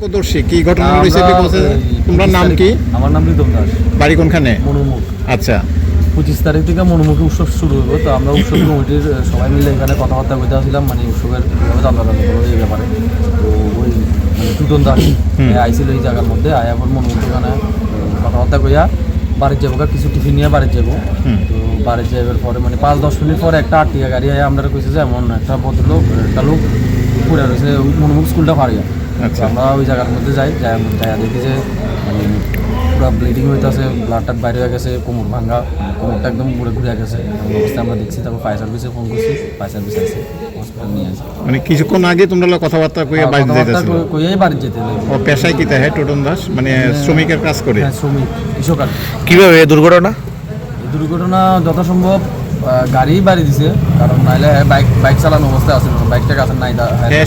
প্রত্যক্ষদর্শী কি ঘটনা হয়েছে তোমার নাম কি? আমার নাম রিতম দাস। বাড়ি কোনখানে? মনুমুখ। আচ্ছা, 25 তারিখ থেকে মনুমুখী উৎসব শুরু হইব। তো আমরা উৎসব কমিটির সবাই মিলে এখানে কথাবার্তা বলতে আসছিলাম, মানে উৎসবের কীভাবে চান্দা করবো এই ব্যাপারে। তো ওই মানে রিতম দাস আইছিল এই জায়গার মধ্যে আয়াপুর মনুমুখ এখানে কথাবার্তা কইয়া বাড়ির যাবো, কিছু টিফিন নিয়ে বাড়ির যাবো। তো বাড়ির যাবার পরে মানে 5-10 মিনিট পরে একটা আটটিয়া গাড়ি আয় আমরা কইছে যে এমন একটা ভদ্রলোক একটা লোক পুরে রয়েছে ওই মনুমুখ স্কুলটা পাড়িয়া। আচ্ছা, আমরা ওই জায়গার মধ্যে যাই দেখি যে মানে পুরো ব্লিডিং হইতেছে, ব্লাডটা বাইরে হয়ে গেছে, কোমর ভাঙা, কোমরটা একদম ঘুরে গেছে এমন অবস্থায় আমরা দেখছি। তারপর ফায়ার সার্ভিসে ফোন করছি, ফায়ার সার্ভিস আসছে, হসপিটাল নিয়ে আসি। মানে কিছুক্ষণ আগে তোমরা কথাবার্তা কইয়া বাড়ি যাইতেছিল? কইয়াই বাড়ি যেতে লাগবে। ও পেশায় কি তাই টোটন দাস মানে শ্রমিকের কাজ করে? হ্যাঁ, শ্রমিক, কৃষক আর কি। কিভাবে এই দুর্ঘটনা? এই দুর্ঘটনা যথাসম্ভব গাড়ি বাড়ি দিছে, কারণ নাইলে বাইক চালানো অবস্থায় আছে, বাইকটা কাছে নাই।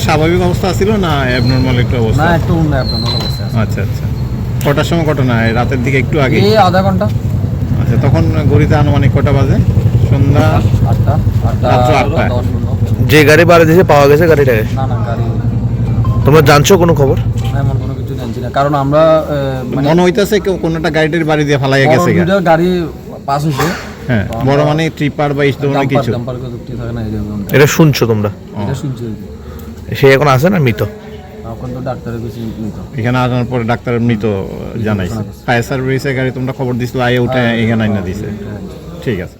স্বাভাবিক অবস্থা ছিল না অ্যাবনর্মাল একটু অবস্থা? না, একটু অ্যাবনর্মাল অবস্থা আছে। আচ্ছা আচ্ছা, কটার সময় ঘটনা? রাতের দিকে একটু আগে? এই আধা ঘন্টা। আচ্ছা, তখন ঘড়িতে আনুমানিক কটা বাজে? সন্ধ্যা 8টা। রাত্র 8টা। যে গাড়ি বাড়ি দিয়েছে পাওয়া গেছে গাড়িটাকে? না, গাড়ি তোমরা জানছো কোনো খবর? এমন কোনো কিছু জানছি না, কারণ আমরা মনে হইতেছে কেউ কোনোটা গাড়িটার বাড়ি দিয়ে ফালাইয়া গেছে। গাড়ি পাস হয়েছে। হ্যাঁ, বড় মানে ট্রিপার বা এই ধরনের কিছু? এটা শুনছো তোমরা? এটা শুনছি। সে এখন আছে না মৃত? এখন তো ডাক্তারের বেশি মৃত। এখানে আসার পরে ডাক্তারের মৃত জানাইছে। ফায়ার সার্ভিসের গাড়ি তোমরা খবর দিছিল, আয়ে উঠে এখানে আইনা দিছে। ঠিক আছে।